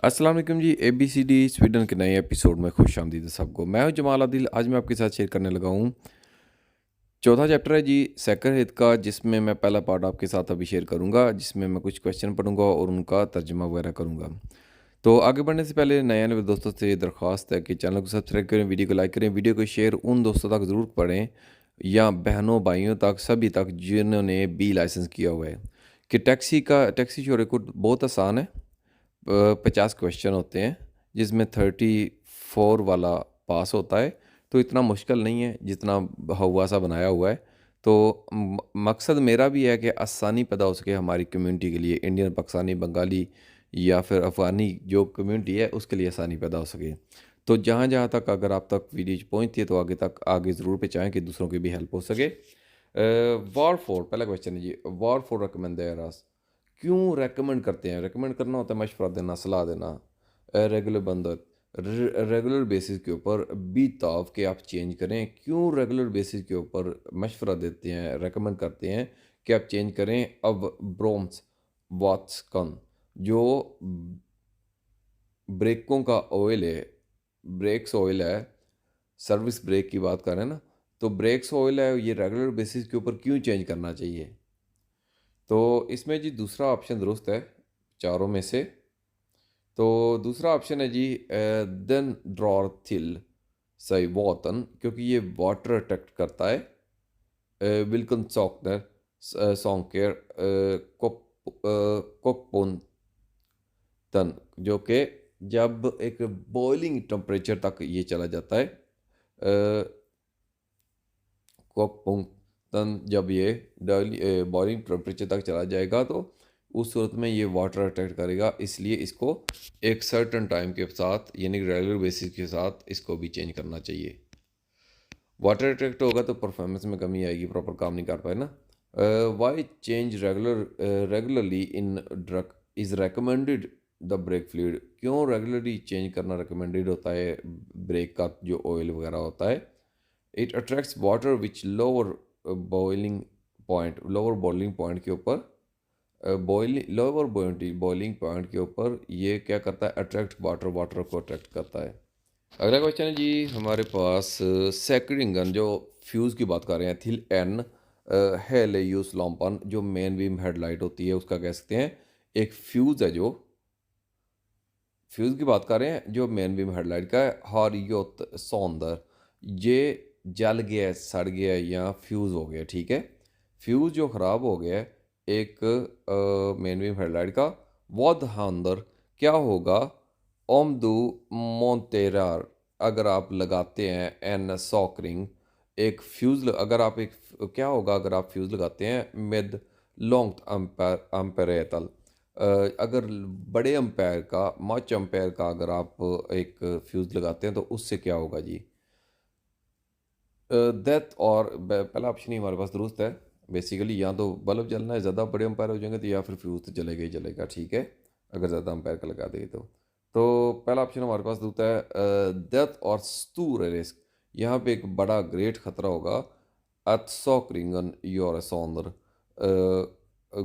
अस्सलाम वालेकुम जी। ABCD Sweden के नए एपिसोड में खुश आमदीद सबको। मैं हूं जमाल आदिल। आज मैं आपके साथ शेयर करने लगा हूं चौथा चैप्टर है जी सेकंड हित का, जिसमें मैं पहला पार्ट आपके साथ अभी शेयर करूंगा, जिसमें मैं कुछ क्वेश्चन पढ़ूंगा और उनका तर्जुमा वगैरह करूंगा। तो आगे बढ़ने से पहले नए आने वाले दोस्तों से दरख्वास्त है कि चैनल को सब्सक्राइब करें, वीडियो को लाइक करें, वीडियो को शेयर उन दोस्तों तक ज़रूर पढ़ें या बहनों भाइयों तक, सभी तक जिन्होंने बी लाइसेंस किया हुआ है। कि टैक्सी शोर कोड बहुत आसान है। 50 क्वेश्चन होते हैं जिसमें 34 वाला पास होता है। तो इतना मुश्किल नहीं है जितना हुआ सा बनाया हुआ है। तो मकसद मेरा भी है कि आसानी पैदा हो सके हमारी कम्युनिटी के लिए, इंडियन, पाकिस्तानी, बंगाली या फिर अफ़गानी जो कम्युनिटी है उसके लिए आसानी पैदा हो सके। तो जहाँ जहाँ तक अगर आप तक वीडियो पहुँचती है तो आगे ज़रूर पहुँचाएँ कि दूसरों की भी हेल्प हो सके। वॉर फोर पहला क्वेश्चन है जी। वॉर फोर रिकमेंड क्यों रेकमेंड करते हैं? रेकमेंड करना होता है मशवरा देना, सलाह देना। रेगुलर बंद रेगुलर बेसिस के ऊपर बी ताव के आप चेंज करें। क्यों रेगुलर बेसिस के ऊपर मशवरा देते हैं, रेकमेंड करते हैं कि आप चेंज करें? अब ब्रोम्स वाट्स कन जो ब्रेकों का ऑयल है, ब्रेक्स ऑयल है, सर्विस ब्रेक की बात करें ना, तो ब्रेक्स ऑयल है, ये रेगुलर बेसिस के ऊपर क्यों चेंज करना चाहिए? तो इसमें जी दूसरा ऑप्शन दुरुस्त है चारों में से। तो दूसरा ऑप्शन है जी देन ड्रॉर थिल सही वॉटन, क्योंकि ये वाटर अट्रैक्ट करता है। विल्कन सॉकनर सॉन्केयर कोकपोन तन, जो कि जब एक बॉइलिंग टेम्परेचर तक ये चला जाता है, कोकपोन तन जब ये बॉइलिंग टेम्परेचर तक चला जाएगा तो उस सूरत में ये वाटर अट्रैक्ट करेगा। इसलिए इसको एक सर्टन टाइम के साथ यानी रेगुलर बेसिस के साथ इसको भी चेंज करना चाहिए। वाटर अट्रैक्ट होगा तो परफॉर्मेंस में कमी आएगी, प्रॉपर काम नहीं कर पाए ना। Why change regularly in drug is recommended the brake fluid, क्यों रेगुलरली चेंज करना रिकमेंडेड होता है ब्रेक का जो ऑयल वगैरह होता है? It attracts water which lower boiling point के ऊपर लोअर बॉइलिंग पॉइंट के ऊपर ये क्या करता है? अट्रैक्ट वाटर को अट्रैक्ट करता है। अगला क्वेश्चन है जी हमारे पास सेक्रिंगन जो फ्यूज़ की बात कर रहे हैं। थिल एन हेल यूस लॉम्पन जो मेन बीम हेडलाइट होती है उसका कह सकते हैं एक फ्यूज़ है। जो फ्यूज़ की बात कर रहे हैं जो मेन बीम हेडलाइट का है। हारियोत सौंदर ये जल गया है, सड़ गया है या फ्यूज़ हो गया, ठीक है। फ्यूज़ जो ख़राब हो गया है एक मेन बीम हेडलाइट का, वध अंदर क्या होगा? ओमदू मोन्टेरार अगर आप लगाते हैं एन सॉकरिंग एक फ्यूज़, अगर आप एक क्या होगा अगर आप फ्यूज़ लगाते हैं मिद लॉन्ग अम्पेरेतल, अगर बड़े अम्पायर का, मच अम्पायर का अगर आप एक फ्यूज़ लगाते हैं तो उससे क्या होगा जी? डेथ और पहला ऑप्शन ही हमारे पास दुरुस्त है। बेसिकली या तो बल्ब जलना है, ज़्यादा बड़े अम्पायर हो जाएंगे, तो या फिर फ्यूज़ तो जलेगा ही जलेगा, ठीक है, अगर ज़्यादा अम्पायर का लगा देंगे तो पहला ऑप्शन हमारे पास दुरुस्त है। डेथ और स्तूर रिस्क, यहाँ पे एक बड़ा ग्रेट खतरा होगा। att sakringen gör sönder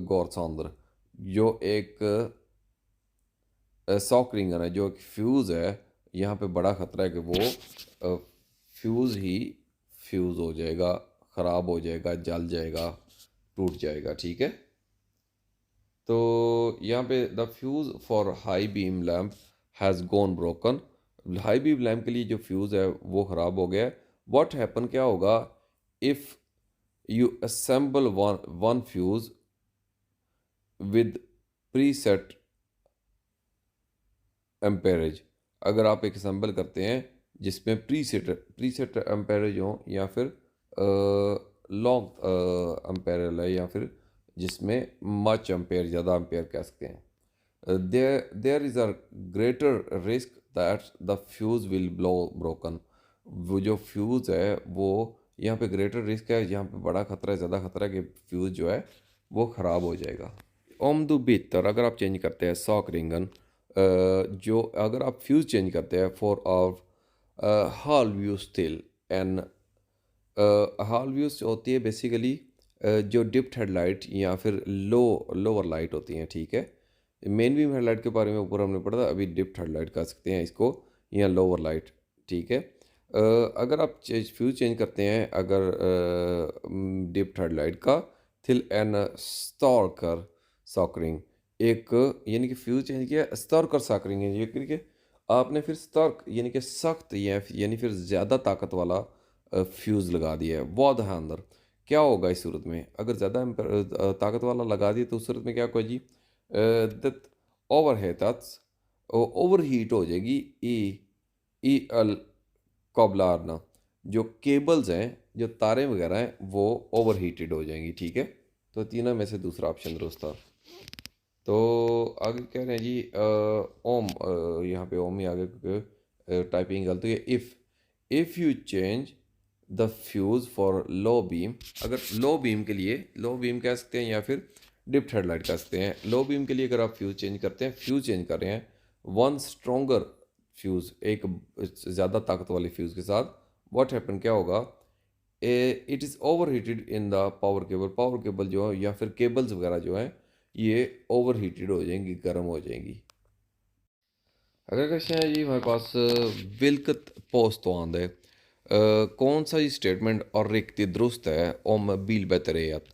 går sönder जो एक सॉकरिंगन है, जो एक फ्यूज़ है, यहाँ पे बड़ा ख़तरा है कि वो फ्यूज़ ही फ्यूज़ हो जाएगा, ख़राब हो जाएगा, जल जाएगा, टूट जाएगा, ठीक है। तो यहाँ पे the fuse for high beam lamp has gone broken, high beam lamp के लिए जो फ्यूज़ है वो ख़राब हो गया है। व्हाट हैपन क्या होगा? If you assemble one fuse with preset amperage, अगर आप एक असेंबल करते हैं जिसमें प्री सेट एम्पेरेज हो या फिर लॉन्ग एम्पेरल है या फिर जिसमें मच एम्पेयर, ज़्यादा एम्पेयर कह सकते हैं। There is a greater risk that the fuse will blow broken, वो जो फ्यूज़ है वो यहाँ पे ग्रेटर रिस्क है, यहाँ पे बड़ा खतरा है, ज़्यादा खतरा है कि फ्यूज़ जो है वो ख़राब हो जाएगा। ओमदू बेहतर अगर आप चेंज करते हैं सॉक रिंगन, जो अगर आप फ्यूज़ चेंज करते हैं for our hall view still and hall views होती है बेसिकली जो डिप्ट हेडलाइट या फिर लोअर लाइट होती हैं, ठीक है। मेन बीम हेडलाइट के बारे में ऊपर हमने पढ़ा था, अभी डिप्थ हेडलाइट कह सकते हैं इसको, या लोअर लाइट। ठीक है। अगर आप फ्यूज़ चेंज करते हैं, अगर डिप्थ हेडलाइट का थिल एन स्टॉर्कर सॉकरिंग, एक यानी कि फ्यूज़ चेंज किया, स्टॉर्कर सॉकरिंग है ये करके आपने फिर स्टॉर्क यानी कि सख्त यानी फिर ज़्यादा ताकत वाला फ्यूज़ लगा दिया है बहुत है अंदर। क्या होगा इस सूरत में, अगर ज़्यादा ताकत वाला लगा दिया तो उस सूरत में क्या होगा जी, दैट ओवर है ओवर हीट हो जाएगी। ई ई अल कॉबलारना, जो केबल्स हैं, जो तारें वगैरह हैं, वो ओवर हीटेड हो जाएंगी। ठीक है। तो तीनों में से दूसरा ऑप्शन दुरुस्त था। तो आगे कह रहे हैं जी ओम, यहाँ पे ओम ही आगे क्योंकि टाइपिंग गलत हुई है। If you change the fuse for low beam, अगर लो बीम के लिए, लो बीम कह सकते हैं या फिर डिप्थ हेडलाइट कह सकते हैं, लो बीम के लिए अगर आप फ्यूज़ चेंज करते हैं, फ्यूज़ चेंज कर रहे हैं वन स्ट्रोंगर फ्यूज़, एक ज़्यादा ताकत वाले फ्यूज़ के साथ, व्हाट हैपन, क्या होगा, it is over heated in the power cable जो है या फिर केबल्स वगैरह जो हैं ये ओवर हीटेड हो जाएंगी, गर्म हो जाएंगी। अगर क्वेश्चन है जी हमारे पास, विल्कत पोस्टवांद है, कौन सा ये स्टेटमेंट और रिक्ति दुरुस्त है ओम बील बेहतरियत,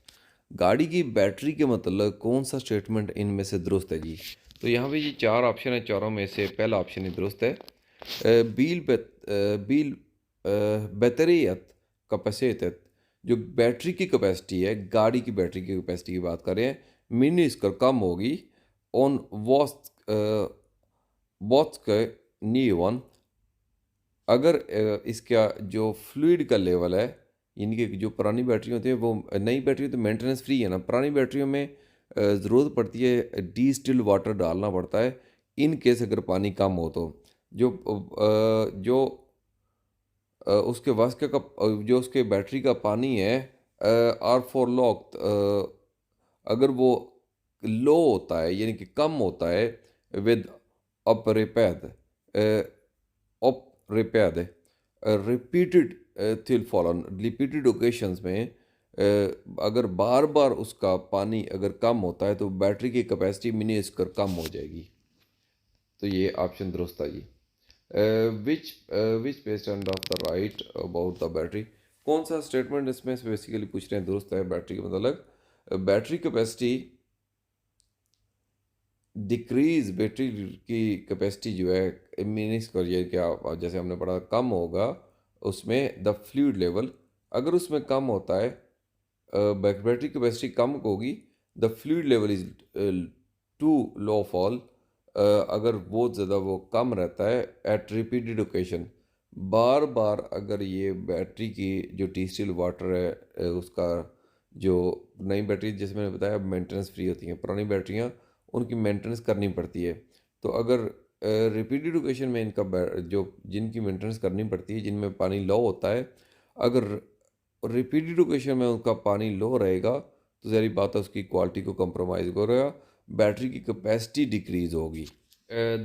गाड़ी की बैटरी के मतलब कौन सा स्टेटमेंट इनमें से दुरुस्त है जी। तो यहाँ पे ये चार ऑप्शन है, चारों में से पहला ऑप्शन ही दुरुस्त है। बील बेहतरियत कैपेसिटी, जो बैटरी की कैपेसिटी है, गाड़ी की बैटरी की कैपेसिटी की बात कर रहे हैं, मिनी इसकर कम होगी ऑन वॉस्ट बॉथ के नीवन, अगर इसका जो फ्लूइड का लेवल है, यानी कि जो पुरानी बैटरी होती है, वो नई बैटरी तो मेंटेनेंस फ्री है ना, पुरानी बैटरियों में ज़रूरत पड़ती है डिस्टिल्ड वाटर डालना पड़ता है इन केस अगर पानी कम हो तो। जो उसके वास्के का जो उसके बैटरी का पानी है, आर फॉर लॉक, अगर वो लो होता है यानी कि कम होता है with up repaid up repaid repeated Thiel fallen, repeated occasions में अगर बार बार उसका पानी अगर कम होता है तो बैटरी की कैपेसिटी मिनी इसकर कम हो जाएगी। तो ये ऑप्शन दुरुस्त है जी। Which page turn off the right about the battery, कौन सा स्टेटमेंट इसमें से बेसिकली पूछ रहे हैं दुरुस्त है बैटरी का मतलब, बैटरी कैपेसिटी डिक्रीज, बैटरी की कैपेसिटी जो है मीनिंग्स करिए क्या, जैसे हमने पढ़ा कम होगा उसमें द फ्लूइड लेवल, अगर उसमें कम होता है बैटरी कैपेसिटी कम होगी, the fluid level is too low fall, अगर बहुत ज़्यादा वो कम रहता है एट रिपीटेड ओकेशन, बार बार अगर ये बैटरी की जो टी स्टिल वाटर है उसका जो नई बैटरी जैसे मैंने बताया मेंटेनेंस फ्री होती हैं, पुरानी बैटरियाँ उनकी मेंटेनेंस करनी पड़ती है। तो अगर रिपीटेड ओकेशन में इनका जो जिनकी मेंटेनेंस करनी पड़ती है, जिनमें पानी लो होता है, अगर रिपीटेड ओकेशन में उनका पानी लो रहेगा तो ज़ाहिर बात है उसकी क्वालिटी को कंप्रोमाइज़ करेगा, बैटरी की कैपेसिटी डिक्रीज़ होगी।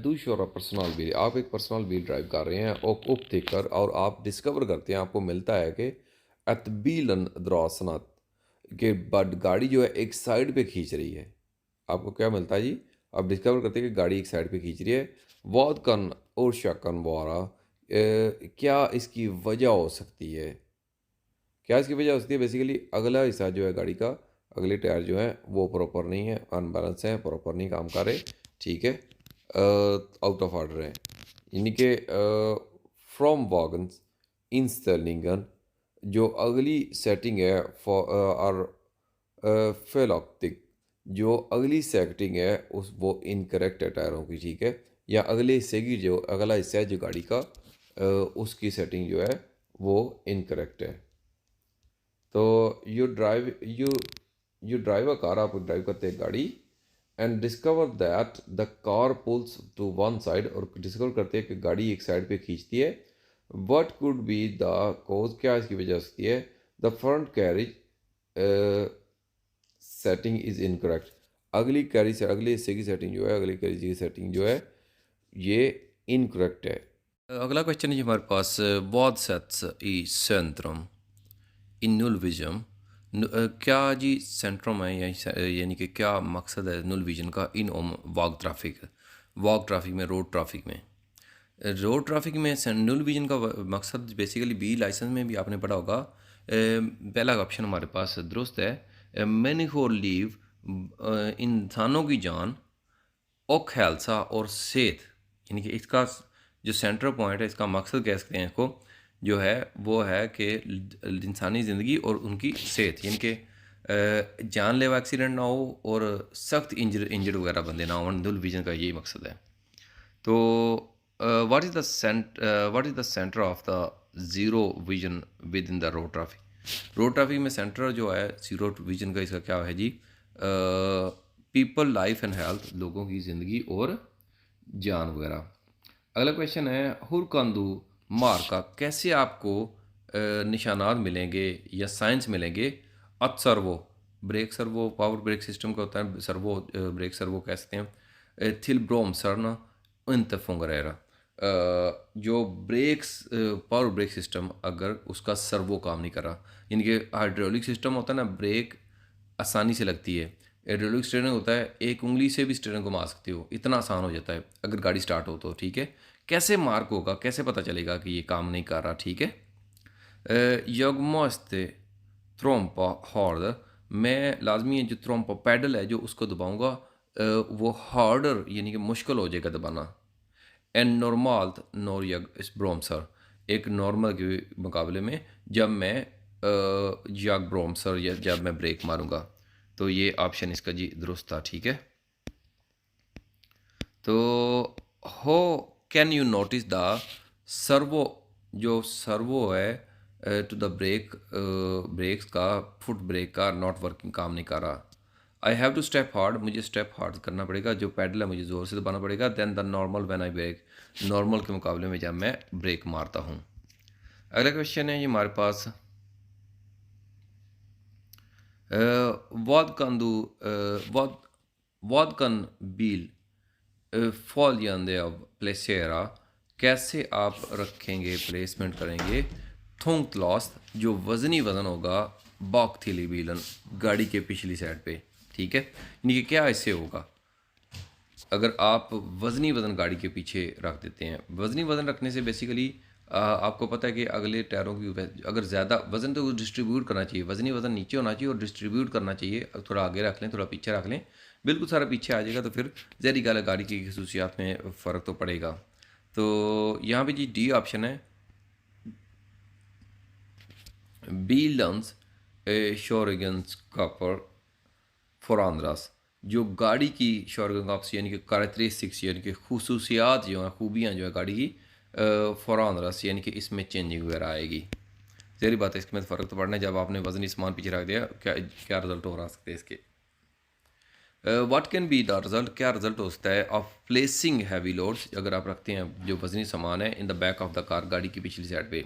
दूसरा पर्सनल व्हील, आप एक पर्सनल व्हील ड्राइव कर रहे हैं और उपदेकर और आप डिस्कवर करते हैं, आपको मिलता है कि अतबीलन द्रासनात के बाद गाड़ी जो है एक साइड पे खींच रही है। आपको क्या मिलता है जी, आप डिस्कवर करते हैं कि गाड़ी एक साइड पे खींच रही है। वाद कन और शकन वारा, क्या इसकी वजह हो सकती है, क्या इसकी वजह हो सकती है, बेसिकली अगला हिस्सा जो है गाड़ी का, अगले टायर जो है वो प्रॉपर नहीं है, अनबैलेंस है, प्रॉपर नहीं काम कर रहे। ठीक है। आउट ऑफ ऑर्डर है, यानी कि फ्रॉम वागन्स इन स्टर्लिंगन, जो अगली सेटिंग है फॉर और फेलॉक्टिक, जो अगली सेटिंग है उस वो इनकरेक्ट है टायरों की। ठीक है। या अगले हिस्से की जो अगला हिस्सा है जो गाड़ी का उसकी सेटिंग जो है वो इनकरेक्ट है। तो यू ड्राइव अ कार, आप ड्राइव करते हैं गाड़ी, and discover that the car pulls to one side, और डिस्कवर करते हैं कि गाड़ी एक साइड पे खींचती है। What could be the cause, क्या इसकी वजह हो सकती है, the front carriage setting is incorrect, अगली कैरिज से अगले हिस्से की सेटिंग जो है, अगली कैरिज की सेटिंग जो है ये इनकरेक्ट है। अगला क्वेश्चन है जी हमारे पास, vad sätts i centrum i nollvision क्या जी सेंट्रम है यानी कि क्या मकसद है नुल विजन का इन वॉक ट्रैफिक में रोड ट्रैफिक में नुल विजन का मकसद बेसिकली बी लाइसेंस में भी आपने पढ़ा होगा। पहला ऑप्शन हमारे पास दुरुस्त है। मैनी फॉर लीव इंसानों की जान और खालसा और सेहत, यानी कि इसका जो सेंट्रल पॉइंट है, इसका मकसद कह सकते हैं इसको, जो है वो है कि इंसानी ज़िंदगी और उनकी सेहत, यानी कि जानलेवा एक्सीडेंट ना हो और सख्त इंजर्ड वगैरह बंदे ना हो। नुल विजन का यही मकसद है। तो what is the centre of the zero vision with in the road traffic में सेंटर जो है ज़ीरो विजन का, इसका क्या है जी? पीपल लाइफ एंड हेल्थ, लोगों की ज़िंदगी और जान वगैरह। अगला क्वेश्चन है हुरकंदू मार का कैसे आपको निशानात मिलेंगे या साइंस मिलेंगे? At servo brake servo power brake system का होता है, सर्वो ब्रेक सर्वो कह सकते हैं। थिल ब्रोम सरना इंतफोंगरेरा, जो ब्रेक्स पावर ब्रेक सिस्टम अगर उसका सर्वो काम नहीं कर रहा, यानी कि हाइड्रोलिक सिस्टम होता है ना, ब्रेक आसानी से लगती है। हाइड्रोलिक स्टीयरिंग होता है एक उंगली से भी स्टीयरिंग घुमा सकते हो, इतना आसान हो जाता है अगर गाड़ी स्टार्ट हो तो। ठीक है, कैसे मार्क होगा, कैसे पता चलेगा कि ये काम नहीं कर रहा? ठीक है, jag måste trompa harder, मैं लाजमी है जो ट्रोम्पा पैडल है जो उसको दबाऊंगा वो हार्डर यानी कि मुश्किल हो जाएगा दबाना। एंड नॉर्मल नॉर यग इस ब्रोमसर, एक नॉर्मल के मुकाबले में जब मैं यग ब्रोमसर या जब मैं ब्रेक मारूंगा। तो ये ऑप्शन इसका जी दुरुस्त था। ठीक है, तो how can you notice the servo, जो सर्वो है टू द ब्रेक्स का, फुट ब्रेक का नॉट वर्किंग, काम नहीं कर रहा। I have to step hard, मुझे स्टेप हार्ड करना पड़ेगा, जो पैडल है मुझे ज़ोर से दबाना पड़ेगा। Then the normal when I brake, normal के मुकाबले में जब मैं ब्रेक मारता हूँ। अगला क्वेश्चन है ये हमारे पास vad kan du vad kan bil följande av placera, कैसे आप रखेंगे प्लेसमेंट करेंगे थोंग लास्ट, जो वज़नी वज़न होगा बॉक थीली बीलन, गाड़ी के पिछली साइड पे। ठीक है, यानी कि क्या इससे होगा अगर आप वज़नी वज़न गाड़ी के पीछे रख देते हैं? वज़नी वज़न रखने से बेसिकली आपको पता है कि अगले टायरों की अगर ज़्यादा वज़न, तो डिस्ट्रीब्यूट करना चाहिए, वज़नी वज़न नीचे होना चाहिए और डिस्ट्रीब्यूट करना चाहिए। थोड़ा आगे रख लें, थोड़ा पीछे रख लें, बिल्कुल सारा पीछे आ जाएगा तो फिर ज़हरी गाड़ी की खसूसियात में फ़र्क तो पड़ेगा। तो यहाँ पे जी डी ऑप्शन है, बीलन्स शोरगन्स कपर फॉरानरास, जो गाड़ी की शोरगंगाप्स यानी कि कैरेक्टरिस्टिक्स यानी कि खसूसियात जो हैं, खूबियाँ जो है गाड़ी की फॉरानरास, यानी कि इसमें चेंजिंग वगैरह आएगी। ज़हरी बात है, इसमें फ़र्क तो पड़ना है। जब आपने वज़नी सामान पीछे रख दिया, क्या क्या रिजल्ट हो रहा सकते हैं इसके? What can be the result, क्या रिजल्ट हो सकता है ऑफ प्लेसिंग हैवी लोड्स, अगर आप रखते हैं जो वज़नी सामान है in the back of the car, गाड़ी की पिछली साइड पे।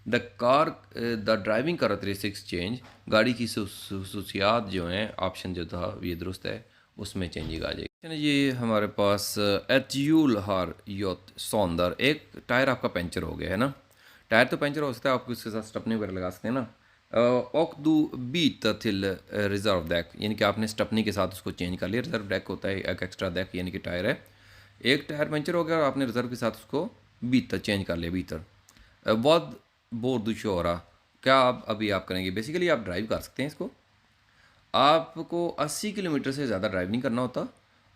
The car the driving characteristics change, गाड़ी की खसूसियात जो हैं, ऑप्शन जो था ये दुरुस्त है, उसमें चेंजिंग आ जाएगी। ये हमारे पास एट्यूल हार योत सौंदर, एक टायर आपका पंचर हो गया है ना, टायर तो पंचर हो सकता है, आप उसके साथ स्टपनी वगैरह लगा सकते हैं ना। ओक दू बीट थिल रिजर्व डेक, यानी कि आपने स्टपनी के साथ उसको चेंज कर लिया। रिजर्व डेक होता है एक एक्स्ट्रा डेक, यानी कि टायर है, एक टायर पंचर हो गया और आपने रिजर्व के साथ उसको भीतर चेंज कर लिया भीतर। बहुत बोर दुशोरा, क्या आप अभी आप करेंगे? बेसिकली आप ड्राइव कर सकते हैं इसको, आपको 80 किलोमीटर से ज़्यादा ड्राइव नहीं करना होता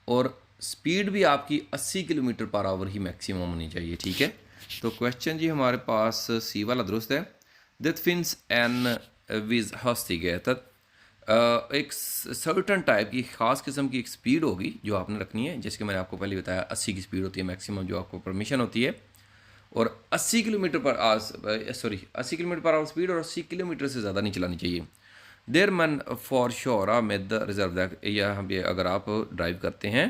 और स्पीड भी आपकी 80 किलोमीटर पर आवर ही मैक्सिमम होनी चाहिए। ठीक है, तो क्वेश्चन जी हमारे पास सी वाला दुरुस्त है। दिट फिन्स एन विज हस्तिगेटर, एक सर्टन टाइप की ख़ास किस्म की एक स्पीड होगी जो आपने रखनी है, जिसके मैंने आपको पहले बताया 80 की स्पीड होती है मैक्सिमम जो आपको परमिशन होती है, और 80 kilometre per hour 80 kilometre per hour speed और 80 किलोमीटर से ज़्यादा नहीं चलानी चाहिए। देर मन फॉर श्योर में द रिजर्व दैक, यहाँ पे अगर आप ड्राइव करते हैं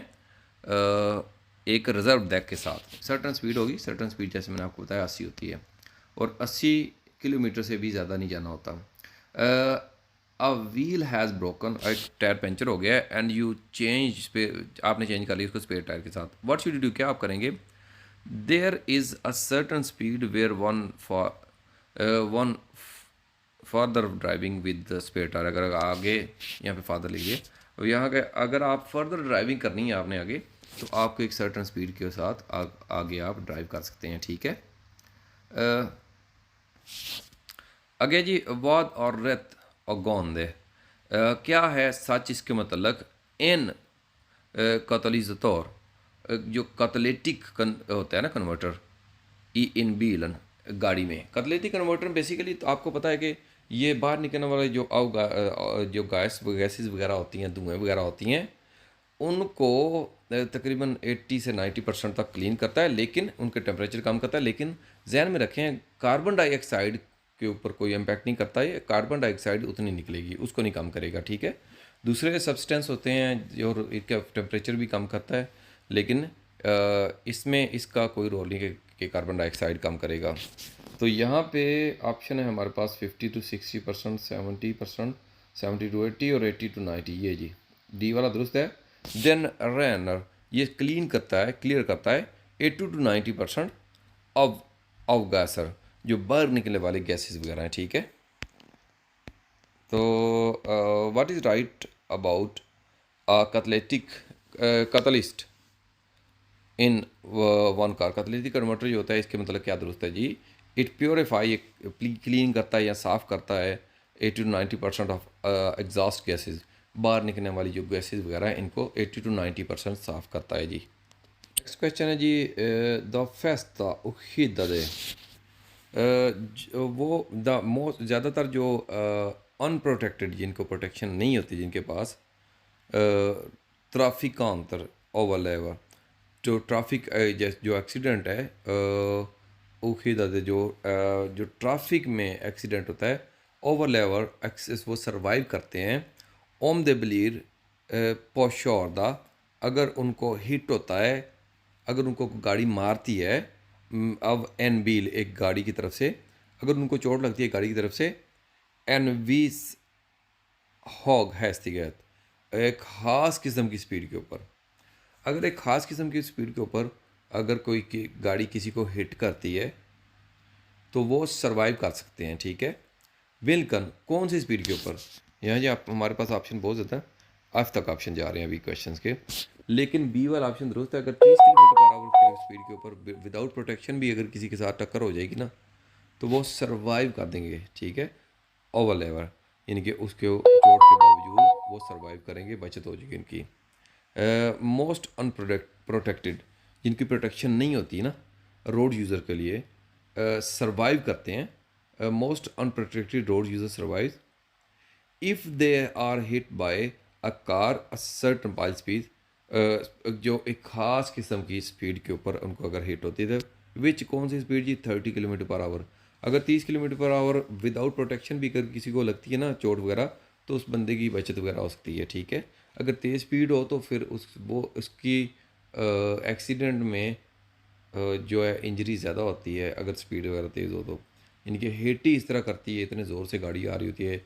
एक रिजर्व डेक के साथ, सर्टन स्पीड होगी, सर्टन स्पीड जैसे मैंने आपको बताया 80 होती है और 80 किलोमीटर से भी ज़्यादा नहीं जाना होता। अ व्हील हैज़ ब्रोकन, एक टायर पंचर हो गया है, एंड यू चेंज, आपने चेंज कर लिया उसको स्पेयर टायर के साथ। व्हाट शुड यू डू, क्या आप करेंगे? There is a certain speed where one further driving with spare tyre, अगर आगे यहाँ पे फादर लीजिए, तो यहाँ के अगर आप फर्दर ड्राइविंग करनी है आपने आगे, तो आपको एक सर्टन स्पीड के साथ आगे आप ड्राइव कर सकते हैं, ठीक है। आगे जी, वाद और रेत और गोंदे क्या है सच इसके मतलब इन कतलिज़तौर जो कतलेटिक होता है ना कन्वर्टर, ई इन बीलन गाड़ी में कतलेटिक कन्वर्टर बेसिकली, तो आपको पता है कि ये बाहर निकलने वाले जो जो गैसेस वगैरह होती हैं, धुएँ वगैरह होती हैं, उनको तकरीबन 80 से 90% तक क्लीन करता है, लेकिन उनके टेम्परेचर कम करता है। लेकिन जहन में रखें, कार्बन डाइऑक्साइड के ऊपर कोई इम्पैक्ट नहीं करता है, कार्बन डाइऑक्साइड उतनी निकलेगी, उसको नहीं कम करेगा, ठीक है। दूसरे सब्सटेंस होते हैं जो इनका टेम्परेचर भी कम करता है, लेकिन इसमें इसका कोई रोल नहीं कि कार्बन डाइऑक्साइड कम करेगा। तो यहाँ पे ऑप्शन है हमारे पास 50 to 60%, 70%, 70 to 80 और 80 to 90, ये जी डी वाला दुरुस्त है। देन रैनर ये क्लीन करता है, क्लियर करता है 80 to 90% ऑफ गैसर, जो बाहर निकलने वाले गैसेस वगैरह हैं, ठीक है। तो what is right about catalyst in one car, catalyst converter जो होता है, इसके मतलब क्या दुरुस्त है जी, इट प्योरीफाई, क्लीन करता है या साफ़ करता है 80 to 90% ऑफ एग्जॉस्ट गैसेस, बाहर निकलने वाली जो गैसेस वगैरह हैं, इनको 80 to 90% साफ़ करता है जी। नेक्स्ट क्वेश्चन है जी, द फेस्टा उखिदा दे वो द मोस्ट ज़्यादातर जो अनप्रोटेक्टेड, जिनको प्रोटेक्शन नहीं होती, जिनके पास ट्राफिकांतर ओवरलेवर, जो ट्रैफिक जो एक्सीडेंट है उखिदा दे जो ट्रैफिक में एक्सीडेंट होता है, ओवरलेवर एक्सेस वो सरवाइव करते हैं, ओम दे बिलीर पोशोरदा, अगर उनको हिट होता है, अगर उनको गाड़ी मारती है, अब एन बील एक गाड़ी की तरफ से, अगर उनको चोट लगती है गाड़ी की तरफ से, एन वीस हॉग हैस्तिगत एक ख़ास किस्म की स्पीड के ऊपर, अगर एक ख़ास किस्म की स्पीड के ऊपर अगर कोई गाड़ी किसी को हिट करती है, तो वो सरवाइव कर सकते हैं, ठीक है। विल्कन कौन सी स्पीड के ऊपर, यहाँ जी आप हमारे पास ऑप्शन बहुत ज़्यादा एफ तक ऑप्शन जा रहे हैं अभी क्वेश्चन के, लेकिन बी वाला ऑप्शन दुरुस्त है। अगर 30 किलोमीटर पर आवर की स्पीड के ऊपर विदाउट प्रोटेक्शन भी अगर किसी के साथ टक्कर हो जाएगी ना, तो वो सरवाइव कर देंगे, ठीक है, ओवर लेवर, यानी कि उसके चोट के बावजूद वो सरवाइव करेंगे, बचत हो जाएगी इनकी। मोस्ट प्रोटेक्टेड, जिनकी प्रोटेक्शन नहीं होती ना रोड यूज़र के लिए, सरवाइव करते हैं। Most unprotected road user survive if they are hit by a car a certain pile speed, जो एक ख़ास किस्म की स्पीड के ऊपर उनको अगर हिट होती है, विच कौन सी स्पीड जी, 30 किलोमीटर पर आवर। अगर 30 kilometre per hour without protection भी अगर किसी को लगती है ना चोट वगैरह, तो उस बंदे की बचत वगैरह हो सकती है, ठीक है। अगर तेज़ स्पीड हो तो फिर उसकी एक्सीडेंट में जो है इंजरी ज़्यादा होती है, अगर स्पीड वगैरह तेज़ हो तो, इनकी हिट ही इस तरह करती है, इतने ज़ोर से गाड़ी आ रही होती है,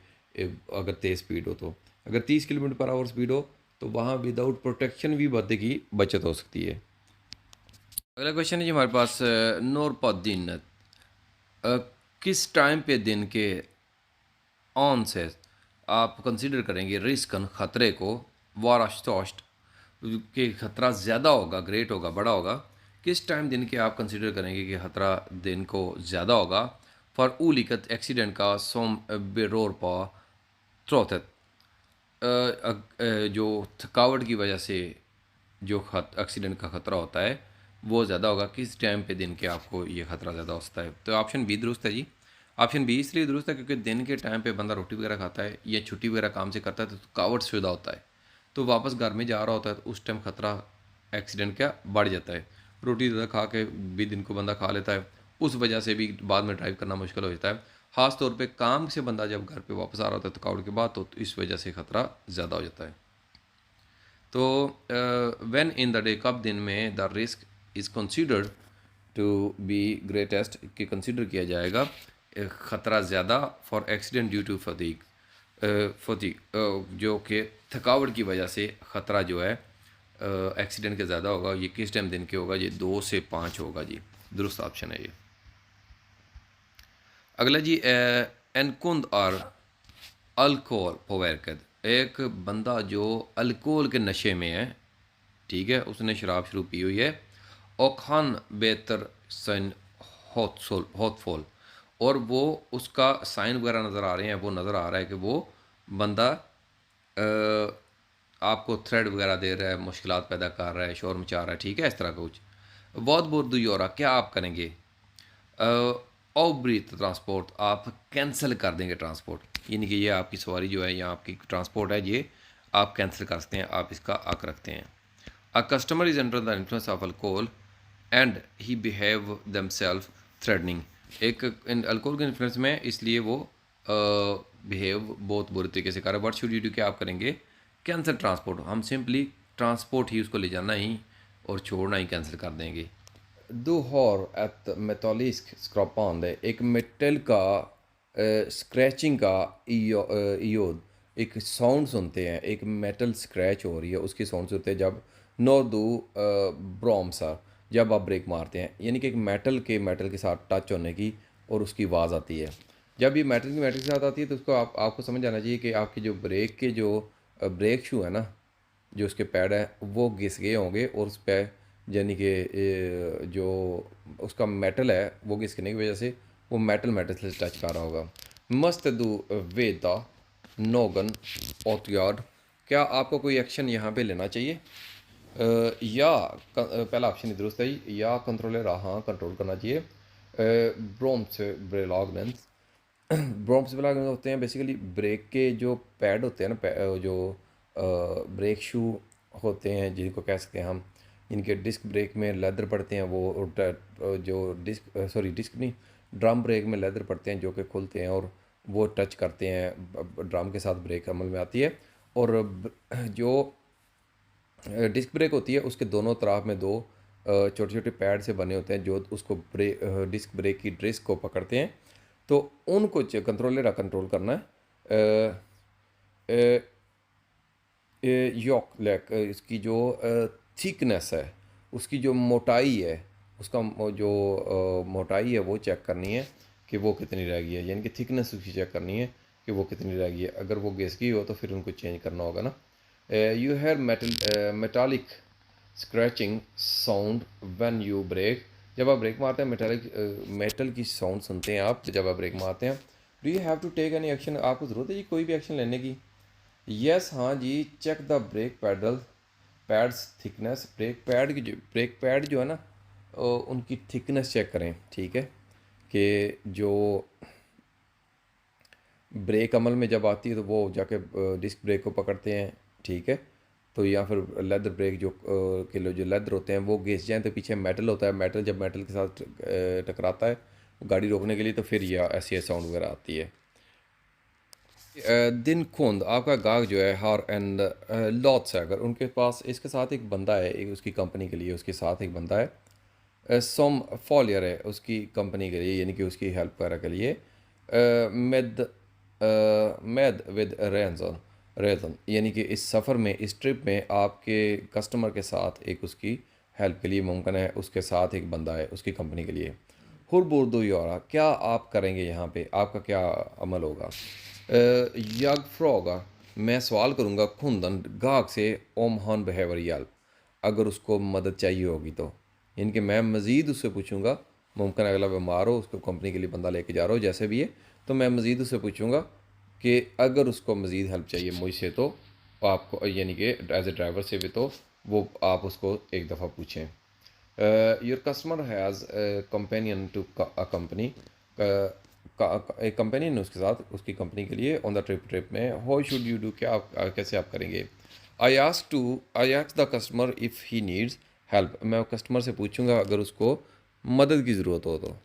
अगर तेज़ स्पीड हो तो। अगर 30 किलोमीटर पर आवर स्पीड हो तो वहाँ विदाउट प्रोटेक्शन भी बंदे की बचत हो सकती है। अगला क्वेश्चन है जी हमारे पास, नूरपद्दीन किस टाइम पे दिन के ऑन से आप कंसीडर करेंगे रिस्कन ख़तरे को, वाराश्तोस्ट कि ख़तरा ज़्यादा होगा, ग्रेट होगा, बड़ा होगा, किस टाइम दिन के आप कंसीडर करेंगे कि ख़तरा दिन को ज़्यादा होगा। फॉर उलिकत एक्सीडेंट का सोम बेरोर पा त्रोथत, जो थकावट की वजह से जो एक्सीडेंट का ख़तरा होता है वो ज़्यादा होगा, किस टाइम पे दिन के आपको ये ख़तरा ज़्यादा हो सकता है। तो ऑप्शन बी दुरुस्त है जी। ऑप्शन बी इसलिए दुरुस्त है क्योंकि दिन के टाइम पे बंदा रोटी वगैरह खाता है या छुट्टी वगैरह काम से करता है, तो थकावट से ज़्यादा होता है, तो वापस घर में जा रहा होता है, तो उस टाइम ख़तरा एक्सीडेंट का बढ़ जाता है। रोटी ज़्यादा खा के भी दिन को बंदा खा लेता है, उस वजह से भी बाद में ड्राइव करना मुश्किल हो जाता है। ख़ास तौर पे काम से बंदा जब घर पे वापस आ रहा होता है थकावट के बाद, तो इस वजह से ख़तरा ज़्यादा हो जाता है। तो व्हेन इन द डे, कब दिन में, the risk is considered to be greatest कि कंसीडर किया जाएगा ख़तरा ज़्यादा for accident due to fatigue, जो कि थकावट की वजह से ख़तरा जो है एक्सीडेंट के ज़्यादा होगा। ये किस टाइम दिन के होगा, ये 2 से 5 होगा जी, दुरुस्त ऑप्शन है ये। अगला जी, एनकुंद और अल्कोहल पवैरकद, एक बंदा जो अल्कोहल के नशे में है, ठीक है, उसने शराब शुरू पी हुई है। ओखान बेहतर सन हॉटफॉल, और वो उसका साइन वगैरह नज़र आ रहे हैं, वो नज़र आ रहा है कि वो बंदा आपको थ्रेड वगैरह दे रहा है, मुश्किलात पैदा कर रहा है, शोर मचा रहा है, ठीक है, इस तरह का कुछ। बहुत बुर्दू योरा, क्या आप करेंगे? ब्रीथ ट्रांसपोर्ट, आप कैंसिल कर देंगे ट्रांसपोर्ट, यानी कि ये आपकी सवारी जो है या आपकी ट्रांसपोर्ट है, ये आप कैंसिल कर सकते हैं, आप इसका हक रखते हैं। A customer is under the influence of alcohol and he behave themself threatening, एक अल्कोहल के इन्फ्लुएंस में, इसलिए वो बिहेव बहुत बुरे तरीके से कर रहा है। व्हाट शुड यू डू, क्या आप करेंगे? कैंसिल ट्रांसपोर्ट, हम सिंपली ट्रांसपोर्ट ही उसको ले जाना ही और छोड़ना ही कैंसिल कर देंगे। Du har ett metallisk skrapande, एक मेटल का स्क्रैचिंग का इयोद, एक साउंड सुनते हैं, एक मेटल स्क्रैच हो रही है, उसकी साउंड सुनते हैं जब नो दो ब्रोमसा, जब आप ब्रेक मारते हैं, यानी कि एक मेटल के साथ टच होने की और उसकी आवाज़ आती है। जब ये मेटल के साथ आती है तो उसको आपको समझ आना चाहिए कि आपके जो ब्रेक के जो ब्रेक शू है ना, जो उसके पैड हैं वो घिस गए होंगे, और उस पर यानी कि जो उसका मेटल है वो घिसकने की वजह से वो मेटल से टच कर रहा होगा। मस्त दू वेदा नोगन ओतयार्ड, क्या आपको कोई एक्शन यहाँ पे लेना चाहिए? पहला ऑप्शन ही दुरुस्त है जी, या कंट्रोलर, हाँ कंट्रोल करना चाहिए। ब्रोम्स ब्रेलॉगनेंस, ब्रोम्स ब्रेलॉगनेंस होते हैं बेसिकली ब्रेक के जो पैड होते हैं ना, जो ब्रेक शू होते हैं जिनको कह सकते हैं हम, इनके डिस्क ब्रेक में लेदर पड़ते हैं, वो जो डिस्क नहीं, ड्रम ब्रेक में लेदर पड़ते हैं जो कि खुलते हैं और वो टच करते हैं ड्रम के साथ, ब्रेक अमल में आती है। और जो डिस्क ब्रेक होती है उसके दोनों तरफ में दो छोटे छोटे पैड से बने होते हैं जो उसको डिस्क ब्रेक की डिस्क को पकड़ते हैं, तो उनको कंट्रोलर कंट्रोल करना है। यॉक लैक, इसकी जो थिकनेस है, उसकी जो मोटाई है, उसका जो मोटाई है वो चेक करनी है कि वो कितनी रह गई है, यानी कि थिकनेस उसकी चेक करनी है कि वो कितनी रह गई है। अगर वो घिस गई हो तो फिर उनको चेंज करना होगा ना। You have metallic scratching sound when you brake, जब आप ब्रेक मारते हैं मेटल की साउंड सुनते हैं आप जब आप ब्रेक मारते हैं। Do you have to take any action, आपको ज़रूरत है जी कोई भी एक्शन लेने की? यस हाँ जी, check the brake pads thickness, brake pad जो है ना, उनकी थिकनेस चेक करें, ठीक है, कि जो ब्रेक अमल में जब आती है तो वो जाके डिस्क ब्रेक को पकड़ते हैं, ठीक है। तो या फिर लेदर ब्रेक जो लेदर होते हैं वो घिस जाएँ तो पीछे मेटल होता है, जब मेटल के साथ टकराता है गाड़ी रोकने के लिए, तो फिर यह ऐसी साउंड वगैरह आती है। दिन खोंद, आपका गाहक जो है हार एंड लॉट्स है, अगर उनके पास इसके साथ एक बंदा है, एक उसकी कंपनी के लिए उसके साथ एक बंदा है, सोम फॉलियर है उसकी कंपनी के लिए, यानी कि उसकी हेल्प वगैरह के लिए। मेद मेद विद रेंजन रेजन, यानी कि इस सफ़र में, इस ट्रिप में आपके कस्टमर के साथ एक उसकी हेल्प के लिए मुमकिन है, उसके साथ एक बंदा है उसकी कंपनी के लिए। हुरबुर्दो योरा, क्या आप करेंगे यहाँ पे, आपका क्या अमल होगा? याग फ्रॉगा, मैं सवाल करूँगा खुंदन गाहक से ओम हॉन बिहेवियर, अगर उसको मदद चाहिए होगी तो, यानी कि मैं मज़ीद उससे पूछूंगा, मुमकिन अगला बीमार हो, उसको कंपनी के लिए बंदा लेके जा रहा हो जैसे भी है, तो मैं मज़ीद उससे पूछूंगा कि अगर उसको मज़ीद हेल्प चाहिए मुझसे तो आपको, यानी कि एज ए ड्राइवर से भी, तो वो आप उसको एक दफ़ा पूछें। Your customer has companion to a company, एक कंपेनियन उसके साथ उसकी कंपनी के लिए ऑन द ट्रिप में। हाउ शुड यू डू, क्या आप कैसे आप करेंगे? I ask the customer if he needs help, मैं कस्टमर से पूछूंगा अगर उसको मदद की ज़रूरत हो तो।